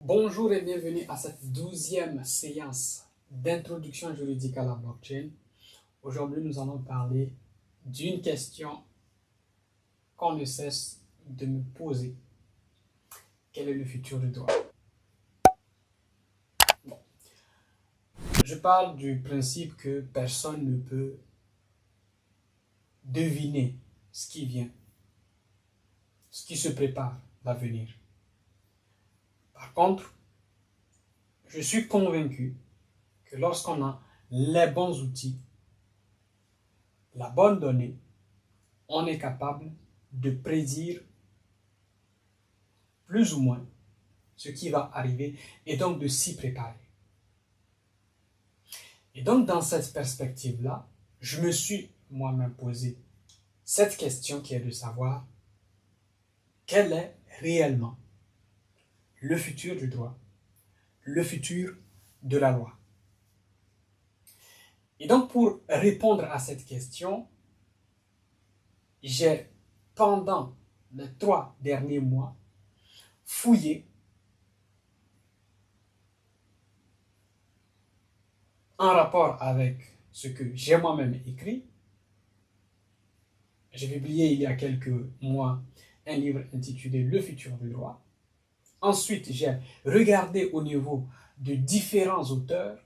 Bonjour et bienvenue à cette 12e séance d'introduction juridique à la blockchain. Aujourd'hui, nous allons parler d'une question qu'on ne cesse de me poser. Quel est le futur du droit? Bon. Je parle du principe que personne ne peut deviner ce qui vient, ce qui se prépare, l'avenir. Par contre, je suis convaincu que lorsqu'on a les bons outils, la bonne donnée, on est capable de prédire plus ou moins ce qui va arriver et donc de s'y préparer. Et donc dans cette perspective-là, je me suis moi-même posé cette question qui est de savoir quel est réellement le futur du droit, le futur de la loi. Et donc pour répondre à cette question, j'ai pendant les 3 derniers mois fouillé en rapport avec ce que j'ai moi-même écrit. J'ai publié il y a quelques mois un livre intitulé Le futur du droit. Ensuite, j'ai regardé au niveau de différents auteurs,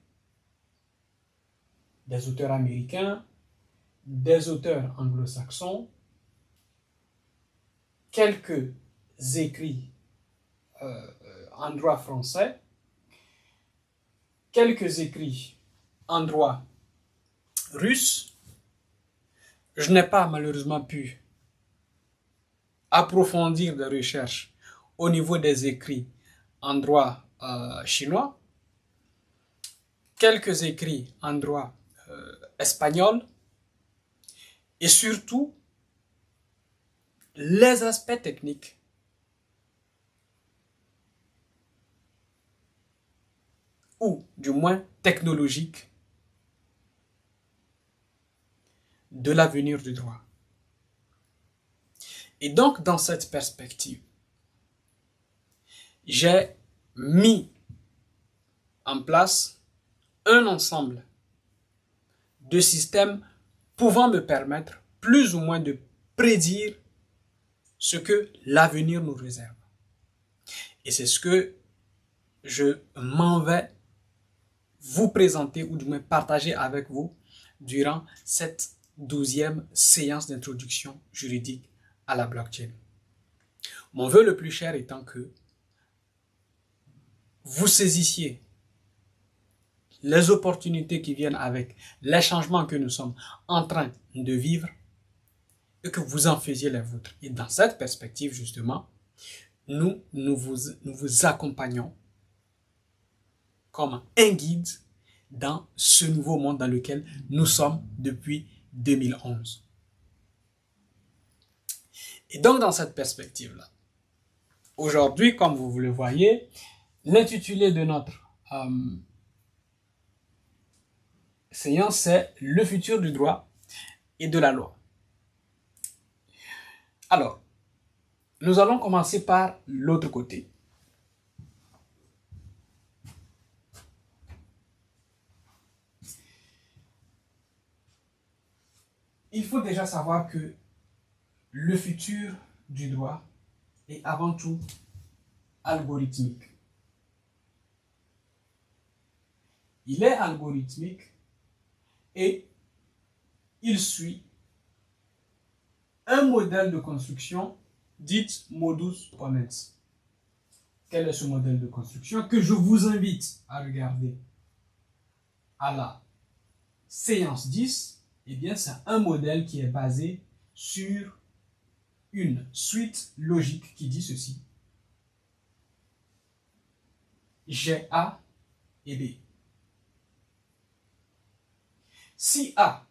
des auteurs américains, des auteurs anglo-saxons, quelques écrits en droit français, quelques écrits en droit russe. Je n'ai pas malheureusement pu approfondir des recherches au niveau des écrits en droit chinois, quelques écrits en droit espagnol et surtout les aspects techniques ou du moins technologiques de l'avenir du droit. Et donc, dans cette perspective, j'ai mis en place un ensemble de systèmes pouvant me permettre plus ou moins de prédire ce que l'avenir nous réserve. Et c'est ce que je m'en vais vous présenter ou du moins partager avec vous durant cette 12e séance d'introduction juridique à la blockchain. Mon vœu le plus cher étant que vous saisissiez les opportunités qui viennent avec les changements que nous sommes en train de vivre et que vous en faisiez les vôtres. Et dans cette perspective, justement, nous vous accompagnons comme un guide dans ce nouveau monde dans lequel nous sommes depuis 2011. Et donc, dans cette perspective-là, aujourd'hui, comme vous le voyez, l'intitulé de notre séance, c'est « Le futur du droit et de la loi ». Alors, nous allons commencer par l'autre côté. Il faut déjà savoir que le futur du droit est avant tout algorithmique. Il est algorithmique et il suit un modèle de construction dit modus ponens. Quel est ce modèle de construction que je vous invite à regarder à la séance 10? Eh bien, c'est un modèle qui est basé sur une suite logique qui dit ceci. J'ai A et B. Si A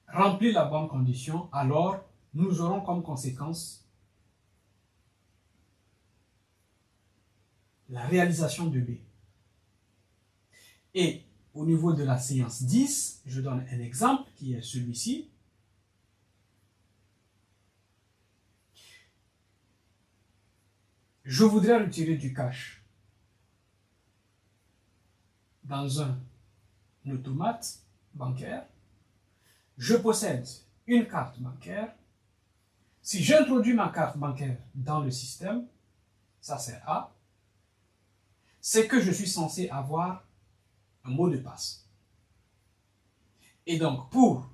remplit la bonne condition, alors nous aurons comme conséquence la réalisation de B. Et au niveau de la séance 10, je donne un exemple qui est celui-ci. je voudrais retirer du cash dans un automate bancaire. Je possède une carte bancaire. Si j'introduis ma carte bancaire dans le système, ça c'est A, c'est que je suis censé avoir un mot de passe. Et donc, pour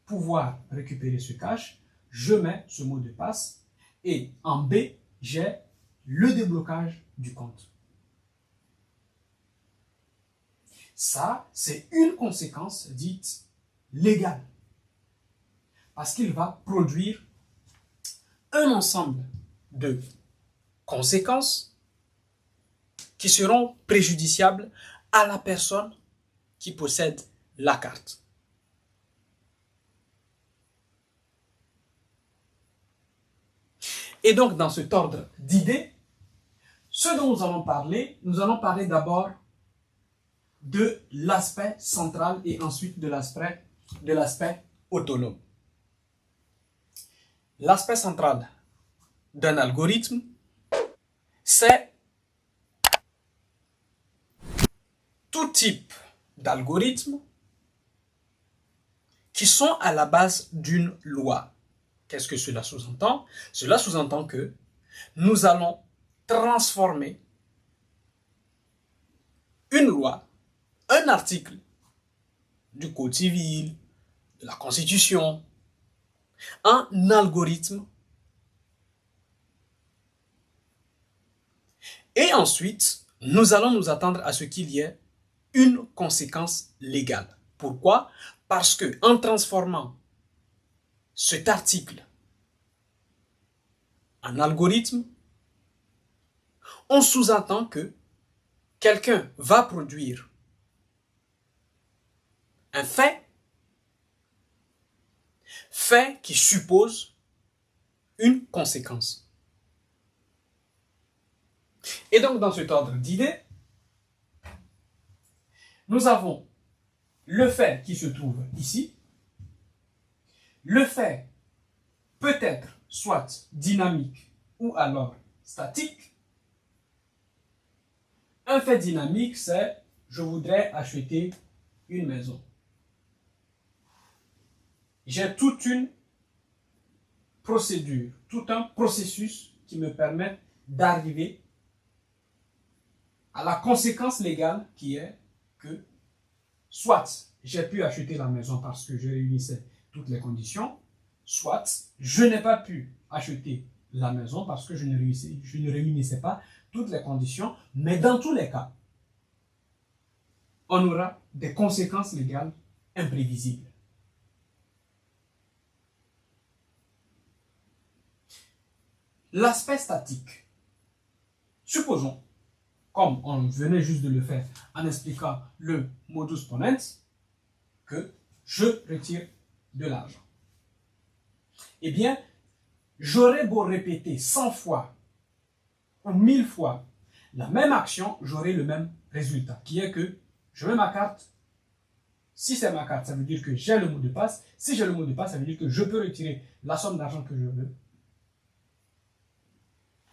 pouvoir récupérer ce cash, je mets ce mot de passe et en B, j'ai le déblocage du compte. Ça, c'est une conséquence dite légale. Parce qu'il va produire un ensemble de conséquences qui seront préjudiciables à la personne qui possède la carte. Et donc, dans cet ordre d'idées, ce dont nous allons parler d'abord de l'aspect central et ensuite de l'aspect autonome. L'aspect central d'un algorithme, c'est tout type d'algorithmes qui sont à la base d'une loi. Qu'est-ce que cela sous-entend? Cela sous-entend que nous allons transformer une loi, un article du Code civil, de la Constitution, en algorithme. Et ensuite, nous allons nous attendre à ce qu'il y ait une conséquence légale. Pourquoi? Parce que en transformant cet article en algorithme, on sous-entend que quelqu'un va produire un fait qui suppose une conséquence. Et donc, dans cet ordre d'idées, nous avons le fait qui se trouve ici. Le fait peut être soit dynamique ou alors statique. Un fait dynamique, c'est je voudrais acheter une maison. J'ai toute une procédure, tout un processus qui me permet d'arriver à la conséquence légale qui est que soit j'ai pu acheter la maison parce que je réunissais toutes les conditions, soit je n'ai pas pu acheter la maison parce que je ne réunissais pas toutes les conditions, mais dans tous les cas, on aura des conséquences légales imprévisibles. L'aspect statique. Supposons, comme on venait juste de le faire en expliquant le modus ponens, que je retire de l'argent. Eh bien, j'aurais beau répéter 100 fois ou 1000 fois la même action, j'aurai le même résultat, qui est que je mets ma carte. Si c'est ma carte, ça veut dire que j'ai le mot de passe. Si j'ai le mot de passe, ça veut dire que je peux retirer la somme d'argent que je veux.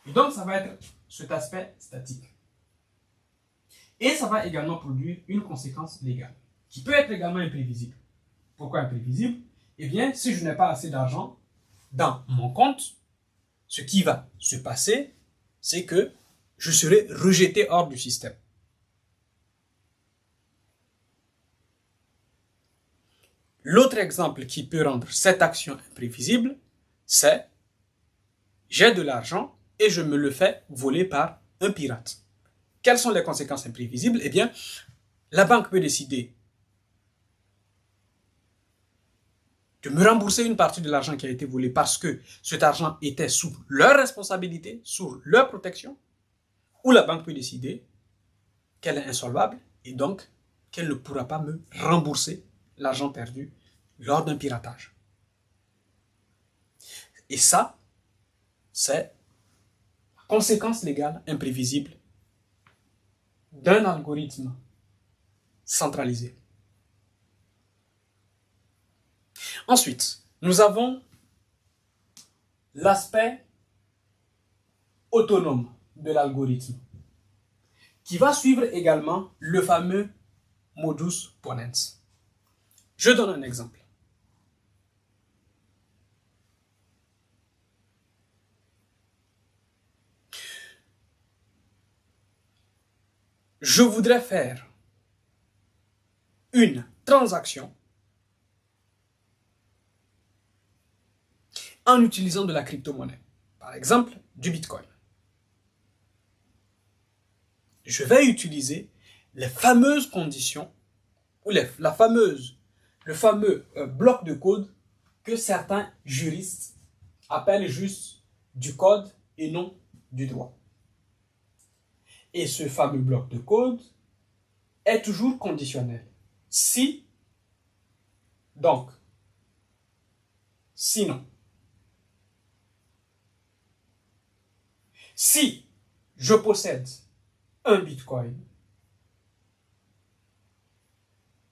Et donc, ça va être cet aspect statique. Et ça va également produire une conséquence légale, qui peut être également imprévisible. Pourquoi imprévisible? Eh bien, si je n'ai pas assez d'argent dans mon compte, ce qui va se passer, c'est que je serai rejeté hors du système. L'autre exemple qui peut rendre cette action imprévisible, c'est j'ai de l'argent et je me le fais voler par un pirate. Quelles sont les conséquences imprévisibles? Eh bien, la banque peut décider de me rembourser une partie de l'argent qui a été volé parce que cet argent était sous leur responsabilité, sous leur protection, ou la banque peut décider qu'elle est insolvable et donc qu'elle ne pourra pas me rembourser l'argent perdu lors d'un piratage. Et ça, c'est la conséquence légale imprévisible d'un algorithme centralisé. Ensuite, nous avons l'aspect autonome de l'algorithme, qui va suivre également le fameux modus ponens. Je donne un exemple. Je voudrais faire une transaction en utilisant de la crypto-monnaie, par exemple du Bitcoin. Je vais utiliser les fameuses conditions ou le fameux bloc de code que certains juristes appellent juste du code et non du droit. Et ce fameux bloc de code est toujours conditionnel. Si, donc, sinon. Si je possède un Bitcoin,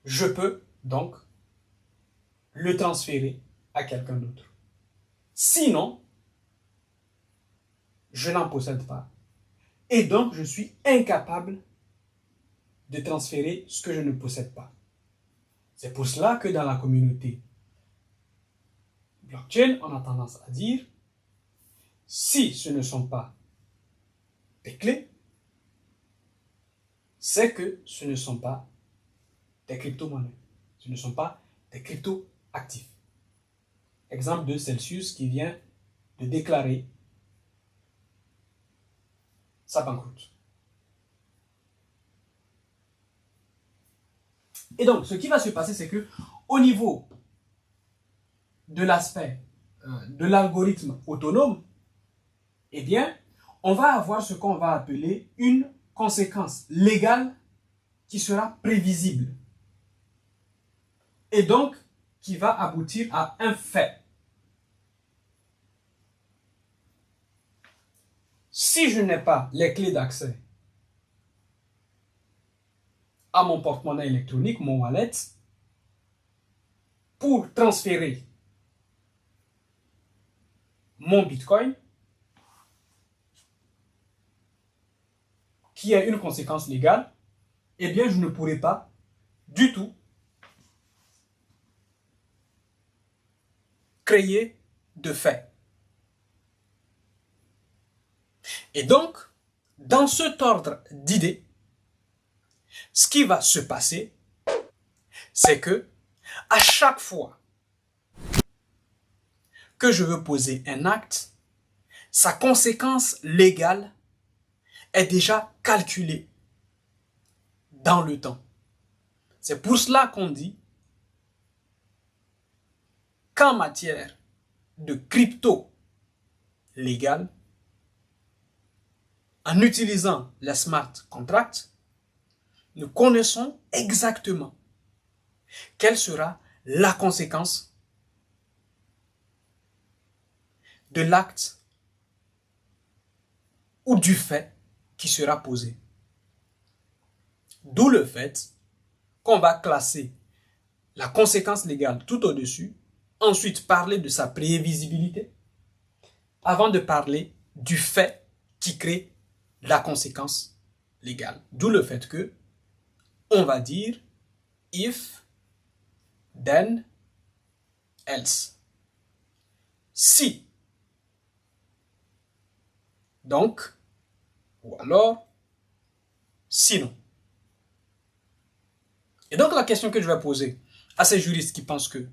je peux donc le transférer à quelqu'un d'autre. Sinon, je n'en possède pas. Et donc, je suis incapable de transférer ce que je ne possède pas. C'est pour cela que dans la communauté blockchain, on a tendance à dire, si ce ne sont pas des clés, c'est que ce ne sont pas des crypto-monnaies. Ce ne sont pas des crypto-actifs. Exemple de Celsius qui vient de déclarer sa banqueroute. Et donc, ce qui va se passer, c'est que au niveau de l'aspect de l'algorithme autonome, eh bien, on va avoir ce qu'on va appeler une conséquence légale qui sera prévisible. Et donc, qui va aboutir à un fait. Si je n'ai pas les clés d'accès à mon porte-monnaie électronique, mon wallet, pour transférer mon Bitcoin, qui a une conséquence légale, eh bien, je ne pourrai pas du tout créer de fait. Et donc, dans cet ordre d'idées, ce qui va se passer, c'est que à chaque fois que je veux poser un acte, sa conséquence légale est déjà calculée dans le temps. C'est pour cela qu'on dit qu'en matière de crypto légal, en utilisant les smart contracts, nous connaissons exactement quelle sera la conséquence de l'acte ou du fait qui sera posé. D'où le fait qu'on va classer la conséquence légale tout au-dessus, ensuite parler de sa prévisibilité, avant de parler du fait qui crée la conséquence légale. D'où le fait que on va dire if, then, else. Si, donc, ou alors, sinon. Et donc la question que je vais poser à ces juristes qui pensent que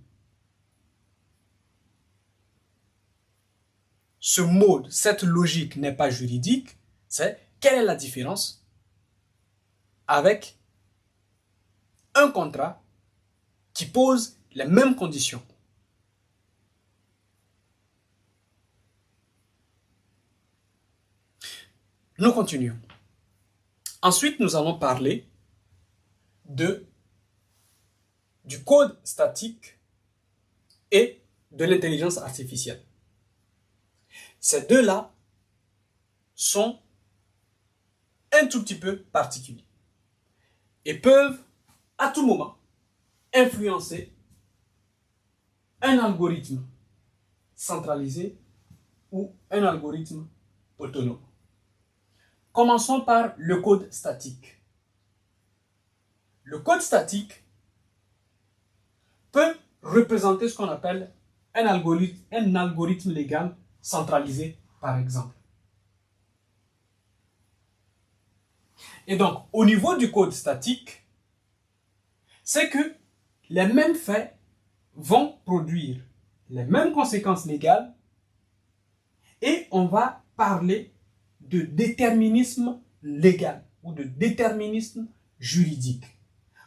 ce mode, cette logique n'est pas juridique, c'est quelle est la différence avec un contrat qui pose les mêmes conditions. Nous continuons. Ensuite, nous allons parler du code statique et de l'intelligence artificielle. Ces deux-là sont un tout petit peu particuliers et peuvent à tout moment influencer un algorithme centralisé ou un algorithme autonome. Commençons par le code statique. Le code statique peut représenter ce qu'on appelle un algorithme légal centralisé, par exemple. Et donc, au niveau du code statique, c'est que les mêmes faits vont produire les mêmes conséquences légales et on va parler de déterminisme légal ou de déterminisme juridique.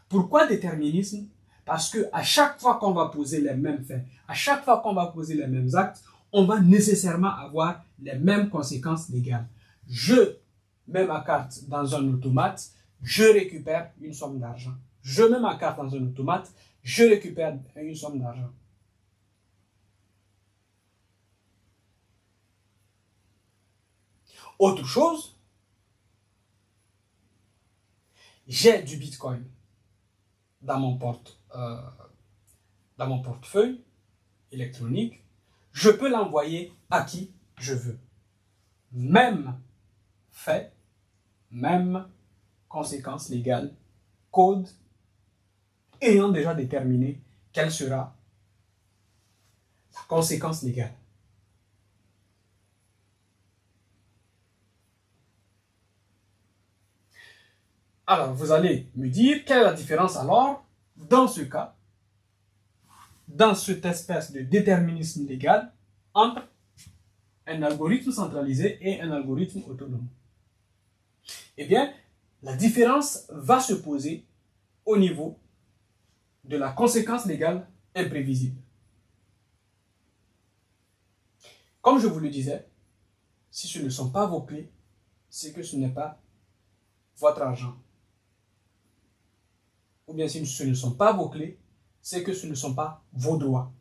Pourquoi déterminisme? Parce que à chaque fois qu'on va poser les mêmes faits, à chaque fois qu'on va poser les mêmes actes, on va nécessairement avoir les mêmes conséquences légales. Je mets ma carte dans un automate, je récupère une somme d'argent. Je mets ma carte dans un automate, je récupère une somme d'argent. Autre chose, j'ai du Bitcoin dans mon portefeuille électronique, je peux l'envoyer à qui je veux. Même fait, même conséquence légale, code ayant déjà déterminé quelle sera la conséquence légale. Alors, vous allez me dire quelle est la différence alors, dans ce cas, dans cette espèce de déterminisme légal, entre un algorithme centralisé et un algorithme autonome. Eh bien, la différence va se poser au niveau de la conséquence légale imprévisible. Comme je vous le disais, si ce ne sont pas vos clés, c'est que ce n'est pas votre argent. Ou bien si ce ne sont pas vos clés, c'est que ce ne sont pas vos droits.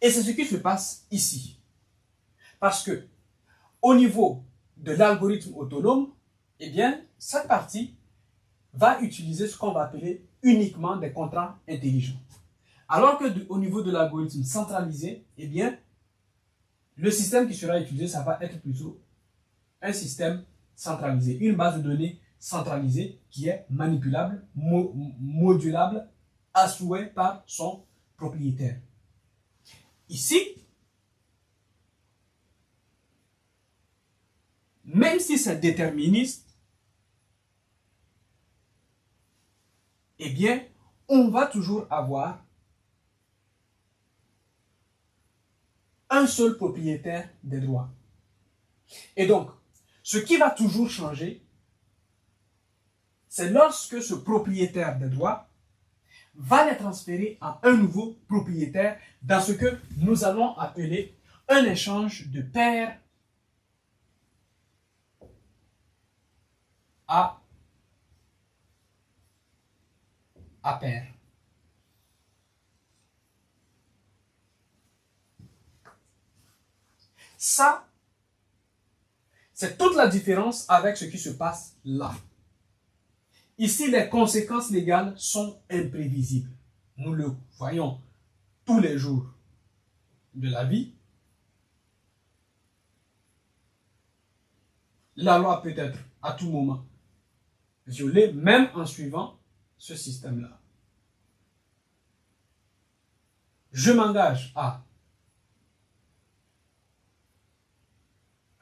Et c'est ce qui se passe ici. Parce que, au niveau de l'algorithme autonome, eh bien, cette partie va utiliser ce qu'on va appeler uniquement des contrats intelligents. Alors que au niveau de l'algorithme centralisé, eh bien, le système qui sera utilisé, ça va être plutôt un système centralisé, une base de données centralisée qui est manipulable, modulable à souhait par son propriétaire. Ici, même si c'est déterministe, eh bien, on va toujours avoir un seul propriétaire des droits. Et donc, ce qui va toujours changer, c'est lorsque ce propriétaire des droits va les transférer à un nouveau propriétaire dans ce que nous allons appeler un échange de pair à pair. Ça, c'est toute la différence avec ce qui se passe là. Ici, les conséquences légales sont imprévisibles. Nous le voyons tous les jours de la vie. La loi peut être à tout moment violée, même en suivant ce système-là. Je m'engage à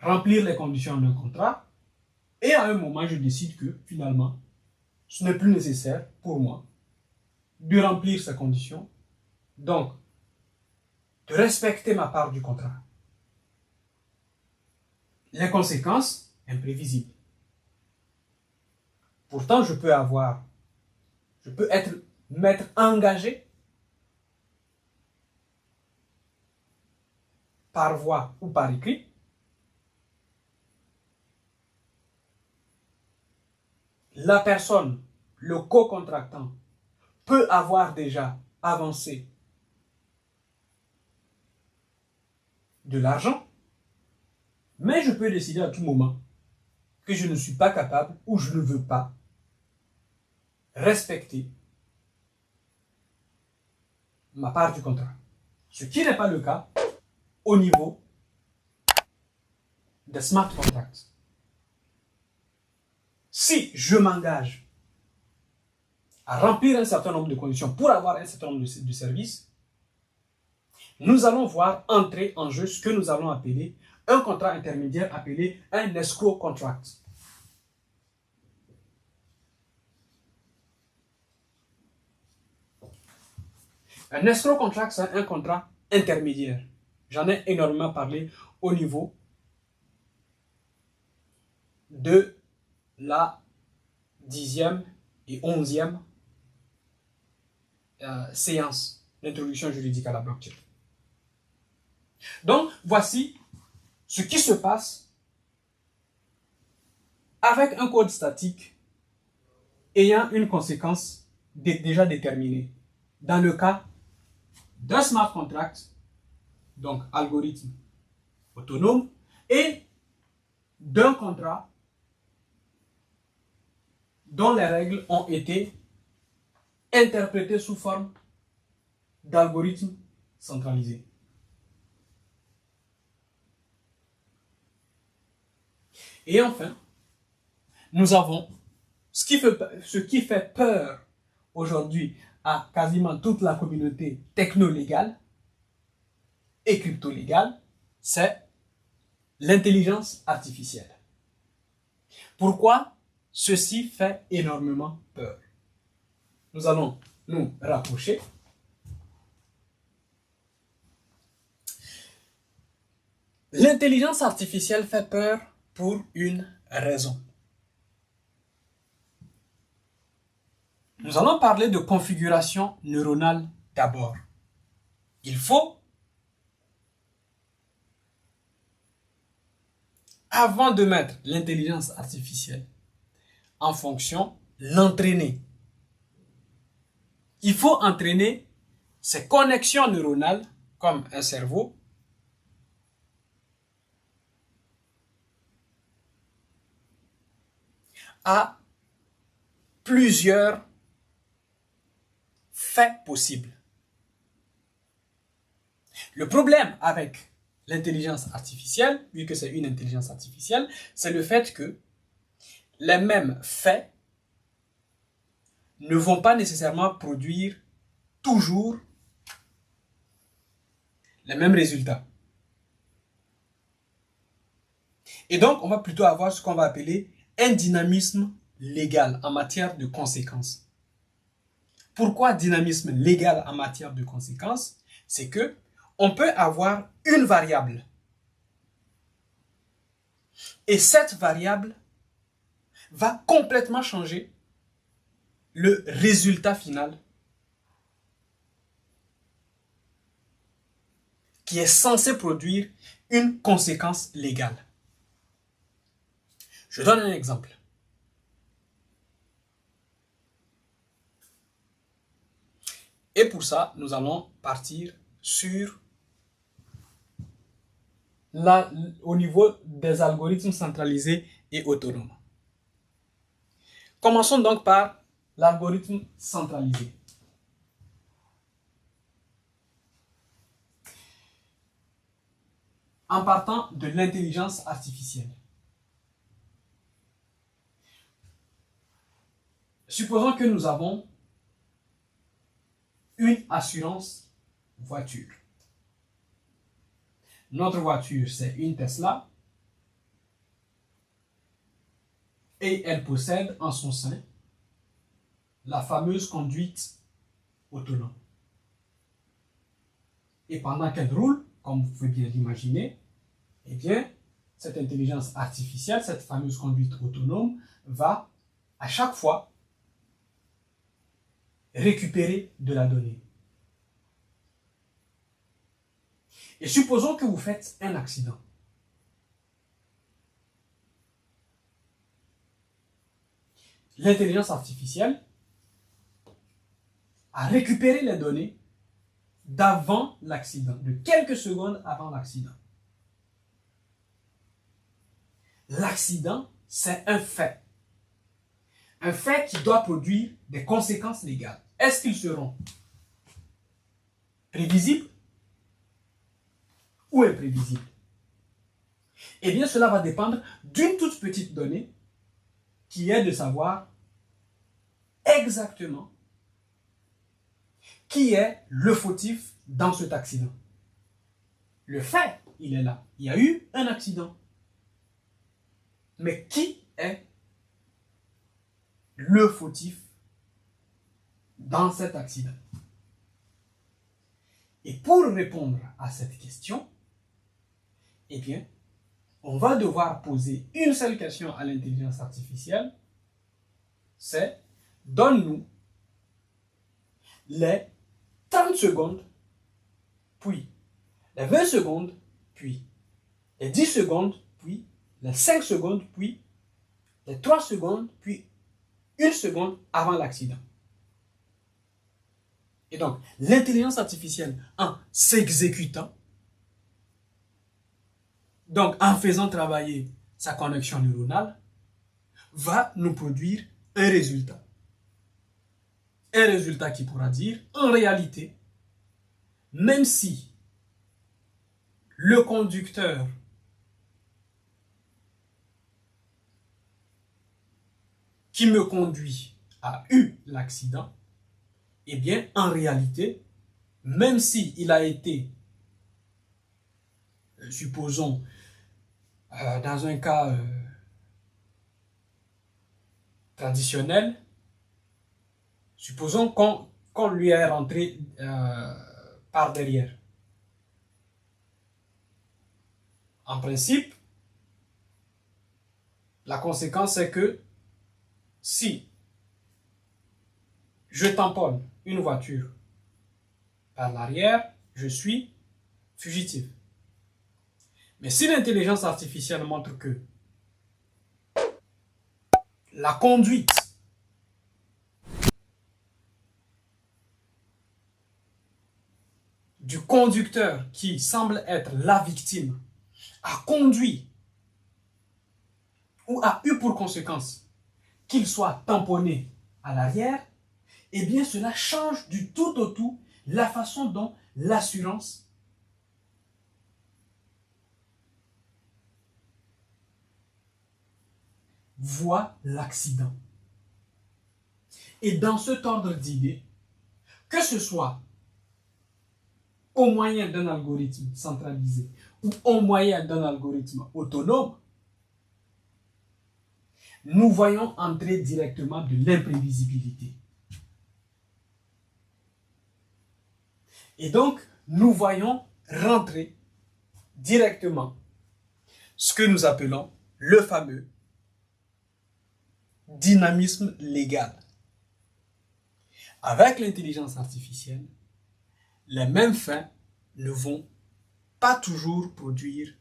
remplir les conditions d'un contrat et à un moment, je décide que finalement, ce n'est plus nécessaire pour moi de remplir ces conditions, donc de respecter ma part du contrat. Les conséquences, imprévisibles. Pourtant, je peux m'être engagé par voix ou par écrit la personne, le co-contractant, peut avoir déjà avancé de l'argent, mais je peux décider à tout moment que je ne suis pas capable ou je ne veux pas respecter ma part du contrat. Ce qui n'est pas le cas au niveau des smart contracts. si je m'engage à remplir un certain nombre de conditions pour avoir un certain nombre de services, nous allons voir entrer en jeu ce que nous allons appeler un contrat intermédiaire appelé un escrow contract. Un escrow contract, c'est un contrat intermédiaire. J'en ai énormément parlé au niveau de la 10e et 11e séance d'introduction juridique à la blockchain. Donc, voici ce qui se passe avec un code statique ayant une conséquence déjà déterminée. Dans le cas d'un smart contract, donc algorithme autonome, et d'un contrat dont les règles ont été interprétées sous forme d'algorithme centralisé. Et enfin, nous avons ce qui fait peur aujourd'hui à quasiment toute la communauté techno-légale et crypto-légale, c'est l'intelligence artificielle. Pourquoi ceci fait énormément peur? Nous allons nous rapprocher. L'intelligence artificielle fait peur pour une raison. Nous allons parler de configuration neuronale d'abord. Il faut, avant de mettre l'intelligence artificielle en fonction, l'entraîner. Il faut entraîner ces connexions neuronales, comme un cerveau, à plusieurs faits possibles. Le problème avec l'intelligence artificielle, vu que c'est une intelligence artificielle, c'est le fait que les mêmes faits ne vont pas nécessairement produire toujours les mêmes résultats. Et donc, on va plutôt avoir ce qu'on va appeler un dynamisme légal en matière de conséquences. Pourquoi dynamisme légal en matière de conséquences? C'est que on peut avoir une variable. Et cette variable va complètement changer le résultat final qui est censé produire une conséquence légale. Je donne un exemple. Et pour ça, nous allons partir sur au niveau des algorithmes centralisés et autonomes. Commençons donc par l'algorithme centralisé. En partant de l'intelligence artificielle. Supposons que nous avons une assurance voiture. Notre voiture, c'est une Tesla et elle possède en son sein la fameuse conduite autonome. Et pendant qu'elle roule, comme vous pouvez bien l'imaginer, eh bien, cette intelligence artificielle, cette fameuse conduite autonome, va à chaque fois récupérer de la donnée. Et supposons que vous faites un accident. L'intelligence artificielle a récupéré les données d'avant l'accident, de quelques secondes avant l'accident. L'accident, c'est un fait. Un fait qui doit produire des conséquences légales. Est-ce qu'ils seront prévisibles ou imprévisibles? Eh bien, cela va dépendre d'une toute petite donnée qui est de savoir exactement qui est le fautif dans cet accident. Le fait, il est là. Il y a eu un accident. Mais qui est le fautif dans cet accident? Et pour répondre à cette question, eh bien, on va devoir poser une seule question à l'intelligence artificielle, c'est donne-nous les 30 secondes, puis les 20 secondes, puis les 10 secondes, puis les 5 secondes, puis les 3 secondes, puis 1 seconde avant l'accident. Et donc, l'intelligence artificielle, en s'exécutant, donc en faisant travailler sa connexion neuronale, va nous produire un résultat. Un résultat qui pourra dire, en réalité, même si le conducteur qui me conduit a eu l'accident, eh bien, en réalité, même s'il a été, supposons, dans un cas traditionnel, supposons qu'on lui est rentré par derrière. En principe, la conséquence est que si je tamponne une voiture par l'arrière, je suis fugitif. Mais si l'intelligence artificielle montre que la conduite du conducteur qui semble être la victime a conduit ou a eu pour conséquence qu'il soit tamponné à l'arrière, eh bien cela change du tout au tout la façon dont l'assurance voit l'accident. Et dans cet ordre d'idées, que ce soit au moyen d'un algorithme centralisé ou au moyen d'un algorithme autonome, nous voyons entrer directement de l'imprévisibilité. Et donc, nous voyons rentrer directement ce que nous appelons le fameux dynamisme légal. Avec l'intelligence artificielle, les mêmes fins ne vont pas toujours produire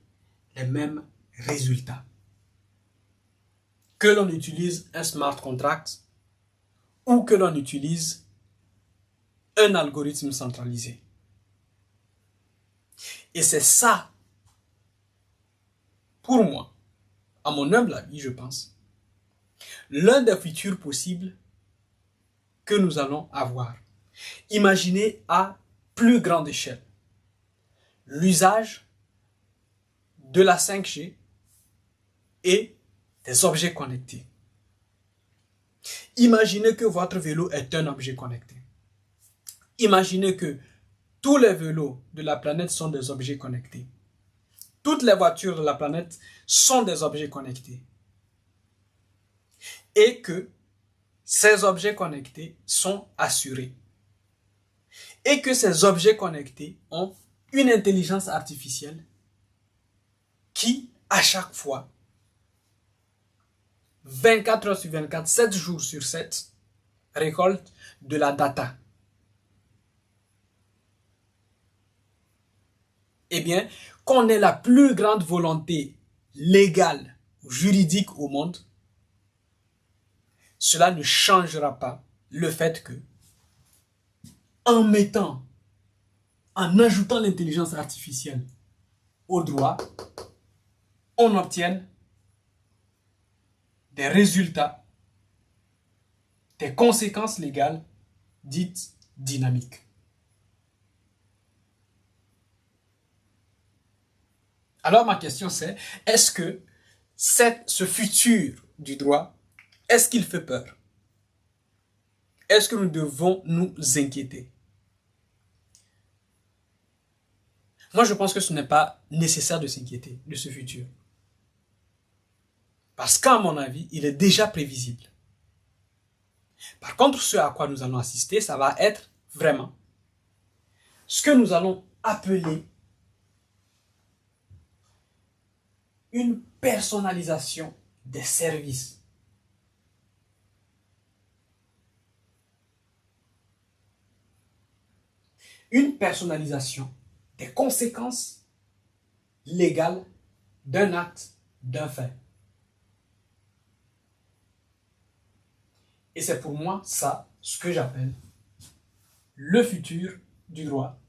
les mêmes résultats. Que l'on utilise un smart contract ou que l'on utilise un algorithme centralisé. Et c'est ça, pour moi, à mon humble avis, je pense, l'un des futurs possibles que nous allons avoir. Imaginez à plus grande échelle l'usage de la 5G et des objets connectés. Imaginez que votre vélo est un objet connecté. Imaginez que tous les vélos de la planète sont des objets connectés. Toutes les voitures de la planète sont des objets connectés. Et que ces objets connectés sont assurés. Et que ces objets connectés ont une intelligence artificielle qui, à chaque fois, 24 heures sur 24, 7 jours sur 7, récolte de la data. Eh bien, qu'on ait la plus grande volonté légale, juridique au monde, cela ne changera pas le fait que, en ajoutant l'intelligence artificielle au droit, on obtienne des résultats, des conséquences légales dites dynamiques. Alors ma question c'est, est-ce que ce futur du droit Est-ce qu'il fait peur? Est-ce que nous devons nous inquiéter? Moi, je pense que ce n'est pas nécessaire de s'inquiéter de ce futur. Parce qu'à mon avis, il est déjà prévisible. Par contre, ce à quoi nous allons assister, ça va être vraiment ce que nous allons appeler une personnalisation des services. Une personnalisation des conséquences légales d'un acte, d'un fait. Et c'est pour moi ça, ce que j'appelle le futur du droit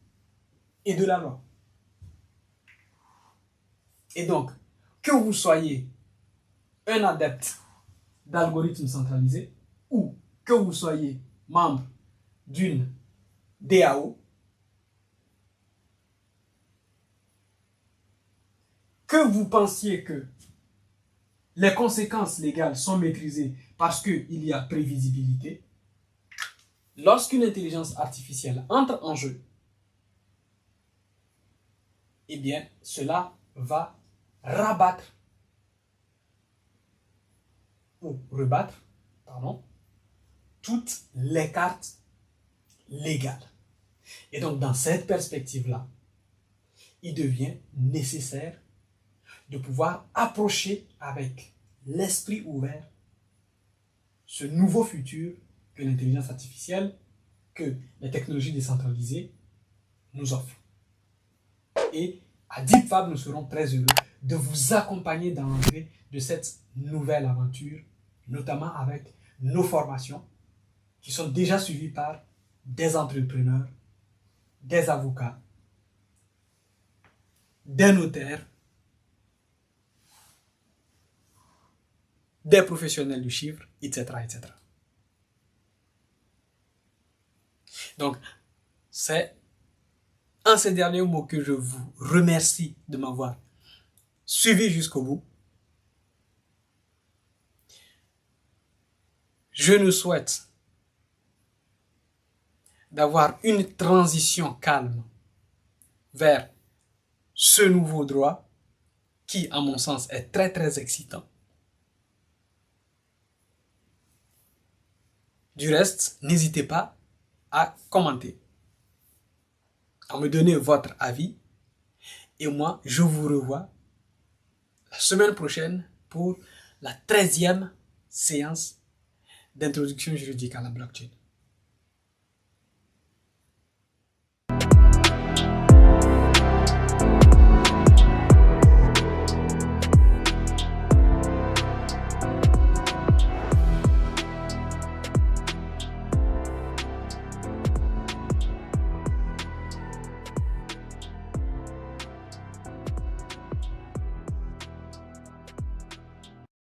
et de la loi. Et donc, que vous soyez un adepte d'algorithmes centralisés ou que vous soyez membre d'une DAO, que vous pensiez que les conséquences légales sont maîtrisées parce qu'il y a prévisibilité, lorsqu'une intelligence artificielle entre en jeu, eh bien, cela va rabattre ou rebattre, toutes les cartes légales. Et donc, dans cette perspective-là, il devient nécessaire de pouvoir approcher avec l'esprit ouvert ce nouveau futur que l'intelligence artificielle, que les technologies décentralisées nous offrent. Et à DeepFab, nous serons très heureux de vous accompagner dans l'entrée de cette nouvelle aventure, notamment avec nos formations qui sont déjà suivies par des entrepreneurs, des avocats, des notaires, des professionnels du chiffre, etc., etc. Donc, c'est en ces derniers mots que je vous remercie de m'avoir suivi jusqu'au bout. Je nous souhaite d'avoir une transition calme vers ce nouveau droit qui, à mon sens, est très très excitant. Du reste, n'hésitez pas à commenter, à me donner votre avis. Et moi, je vous revois la semaine prochaine pour la 13e séance d'introduction juridique à la blockchain.